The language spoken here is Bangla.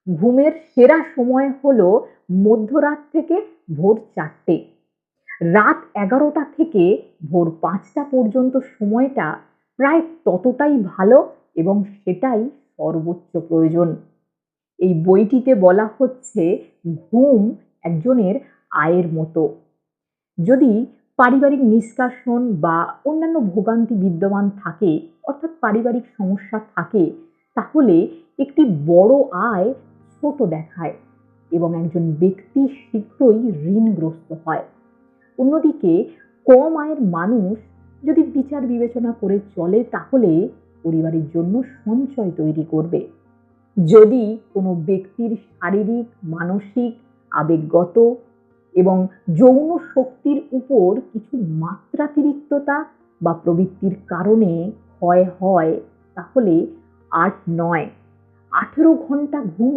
ঘুমের সেরা সময় হলো মধ্যরাত থেকে ভোর 4টে। রাত 11টা থেকে ভোর 5টা পর্যন্ত সময়টা প্রায় ততটাই ভালো এবং সেটাই সর্বোচ্চ প্রয়োজন। এই বইটিতে বলা হচ্ছে ঘুম একজনের আয়ের মতো। যদি পারিবারিক নিষ্কাশন বা অন্যান্য ভোগান্তি বিদ্যমান থাকে, অর্থাৎ পারিবারিক সমস্যা থাকে, তাহলে একটি বড় আয় ছোট দেখায় এবং একজন ব্যক্তি শীঘ্রই ঋণগ্রস্ত হয়। অন্যদিকে কম আয়ের মানুষ যদি বিচার বিবেচনা করে চলে, তাহলে পরিবারের জন্য সঞ্চয় তৈরি করবে। যদি কোনো ব্যক্তির শারীরিক, মানসিক, আবেগগত এবং যৌন শক্তির উপর কিছু মাত্রাতিরিক্ততা বা প্রবৃত্তির কারণে ক্ষয় হয়, তাহলে 8 নয় 18 ঘন্টা ঘুম